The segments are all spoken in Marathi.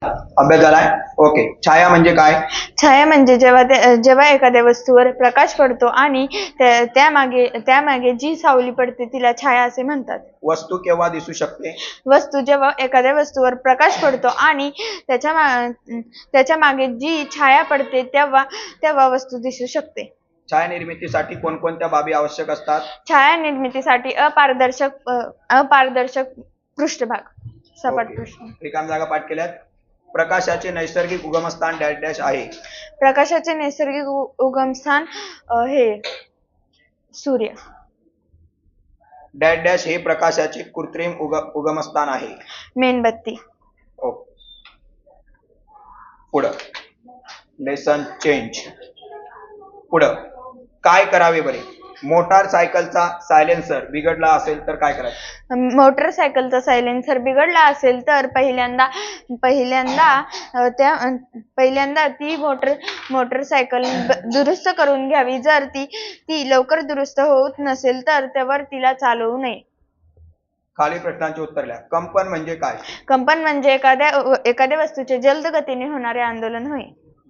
अभ्यास झालाय. ओके. छाया म्हणजे काय? छाया म्हणजे जेव्हा एखाद्या वस्तूवर प्रकाश पडतो आणि त्यामागे जी सावली पडते तिला छाया असे म्हणतात. वस्तू केव्हा दिसू शकते? वस्तू जेव्हा एखाद्या वस्तूवर प्रकाश पडतो आणि त्याच्या मागे जी छाया पडते तेव्हा वस्तू दिसू शकते. छाया निर्मितीसाठी कोणकोणत्या बाबी आवश्यक असतात? छाया निर्मितीसाठी अपारदर्शक पृष्ठभाग, सपाट ओके. पृष्ठभाग. रिकाम जागा पाठ केल्यात. प्रकाशाचे नैसर्गिक उगमस्थान डॅश डॅश आहे. प्रकाशाचे नैसर्गिक उगमस्थान हे सूर्य. डॅश डॅश हे प्रकाशाचे कृत्रिम उगमस्थान आहे. मेणबत्ती. ओके. पुढं लेसन चेंज. पुढं काय करावे बरे? मोटारसायकलचा सायलेन्सर बिघडला असेल तर काय करायचं? मोटरसायकलचा सायलेन्सर बिघडला असेल तर पहिल्यांदा ती मोटरसायकल दुरुस्त करून घ्यावी. जर ती लवकर दुरुस्त होत नसेल तर त्यावर तिला चालवू नये. खालील प्रश्नांची उत्तर लिहा. कंपन म्हणजे काय? कंपन म्हणजे एखाद्या वस्तूचे जलद गतीने होणारे आंदोलन होय.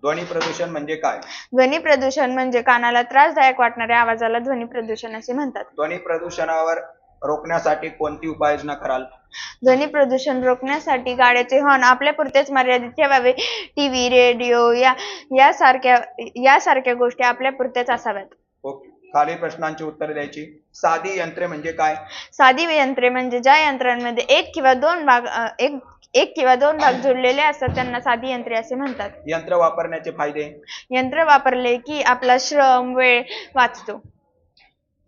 ध्वनी प्रदूषण म्हणजे काय? ध्वनी प्रदूषण म्हणजे कानाला त्रासदायक वाटणाऱ्या आवाजाला ध्वनी प्रदूषण असे म्हणतात. ध्वनी प्रदूषणावर रोखण्यासाठी कोणती उपाययोजना कराल? ध्वनी प्रदूषण रोखण्यासाठी गाड्याचे हॉर्न आपल्यापुरतेच मर्यादित ठेवावे. टीव्ही, रेडिओ यासारख्या गोष्टी आपल्यापुरत्याच असाव्यात. ओके. खालील प्रश्नांची उत्तरे द्यायची. साधी यंत्रे म्हणजे काय? साधी यंत्रे म्हणजे ज्या यंत्रांमध्ये एक किंवा दोन भाग जोडलेले असतात त्यांना साधी यंत्रे असे म्हणतात. यंत्र वापरण्याचे फायदे. यंत्र वापरले की आपला श्रम, वेळ वाचतो.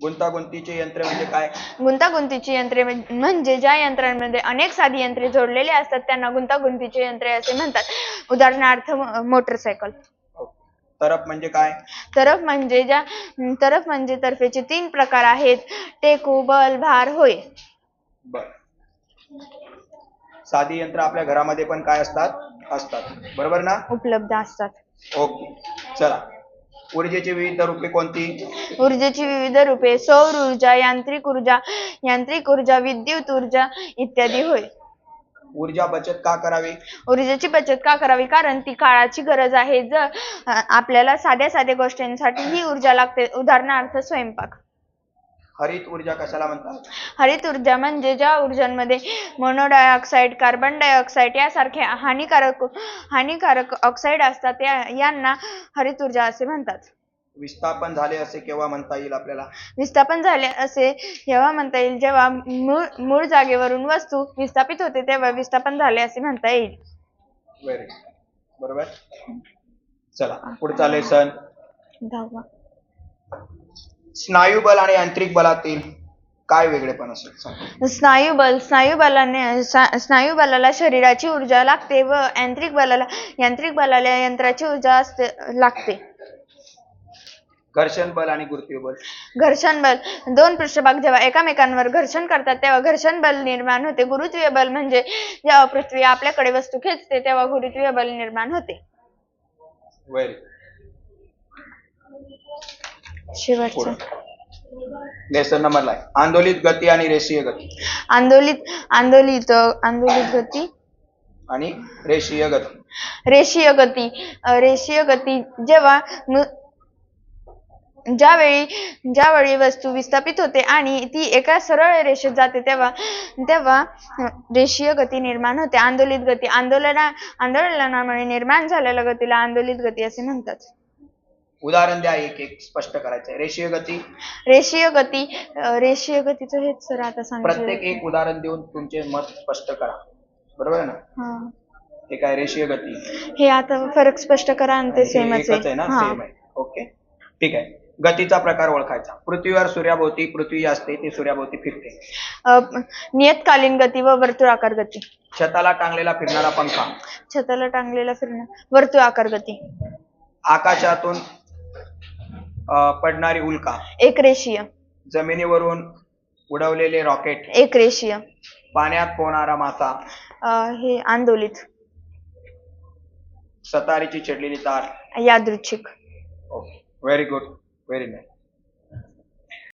गुंतागुंतीचे यंत्रे म्हणजे काय? गुंतागुंतीची यंत्रे म्हणजे ज्या यंत्रांमध्ये अनेक साधी यंत्रे जोडलेली असतात त्यांना गुंतागुंतीची यंत्रे असे म्हणतात. उदाहरणार्थ मोटरसायकल. तरफ म्हणजे काय? तरफ म्हणजे तर्फेचे 3 प्रकार आहेत. टेकू, बल, भार होय. बर. साधी यंत्र आपल्या घरामध्ये पण काय असतात? बरोबर ना? उपलब्ध असतात. ओके. चला. ऊर्जेची विविध रूपे कोणती? ऊर्जेची विविध रूपे सौर ऊर्जा, यांत्रिक ऊर्जा, विद्युत ऊर्जा इत्यादी होय. ऊर्जा बचत का करावी? ऊर्जेची बचत का करावी? कारण ती काळाची गरज आहे. जर आपल्याला साध्या गोष्टींसाठी ही ऊर्जा लागते. उदाहरणार्थ स्वयंपाक. हरित ऊर्जा कशाला म्हणतात? हरित ऊर्जा म्हणजे ज्या ऊर्जांमध्ये मोनोडायऑक्साईड, कार्बन डायऑक्साईड यासारखे हानिकारक ऑक्साईड असतात यांना हरित ऊर्जा असे म्हणतात. विस्थापन झाले असे केव्हा म्हणता येईल आपल्याला? विस्थापन झाले असे केव्हा म्हणता येईल? जेव्हा मूळ जागेवरून वस्तू विस्थापित होते तेव्हा विस्थापन झाले असे म्हणता येईल. व्हेरी बरोबर. चला पुढचा लेसन. 10वा. स्नायुबल आणि यांत्रिक बलातील काय वेगळेपण असेल? स्नायू बलाला शरीराची ऊर्जा लागते व यांत्रिक बलाला यंत्राची ऊर्जा लागते. घर्षण बल आणि गुरुत्वीय बल. घर्षण बल 2 पृष्ठभाग जेव्हा एकमेकांवर घर्षण करतात तेव्हा घर्षण बल निर्माण होते. गुरुत्वीय बल म्हणजे जेव्हा पृथ्वी आपल्याकडे वस्तू खेचते तेव्हा गुरुत्वीय बल निर्माण होते. व्हेरी. शेवटचा लेसन नंबर लाय. आंदोलित गती आणि रेषीय गती. आंदोलित गती आणि रेषीय गती. रेषीय गती ज्यावेळी वस्तू विस्थापित होते आणि ती एका सरळ रेषेत जाते तेव्हा रेषीय गती निर्माण होते. आंदोलित गती आंदोलनामुळे निर्माण झालेल्या गतीला आंदोलित गती असे म्हणतात. उदाहरण द्या. एक स्पष्ट करायचंय. रेषीय गतीचं हेच सर आता सांगितलं. प्रत्येक एक उदाहरण देऊन तुमचे मत स्पष्ट करा. बरोबर ना? हे काय रेषीय गती? हे आता फरक स्पष्ट करा आणि ते सेमच आहे ना? सेम आहे. ओके ठीक आहे. गतीचा प्रकार ओळखायचा. पृथ्वीवर सूर्याभोवती पृथ्वी असते ती सूर्याभोवती फिरते. नियतकालीन गती व वर्तुळाकार गती. छताला टांगलेला फिरणारा पंखा. वर्तुळाकार गती. आकाशातून पडणारी उल्का. एकरेषीय. जमिनीवरून उडवलेले रॉकेट. एकरेषीय. पाण्यात पोहणारा मासा. हे आंदोलित. सतारीची चिडलेली तार. यादृच्छिक. Okay very good. Very nice.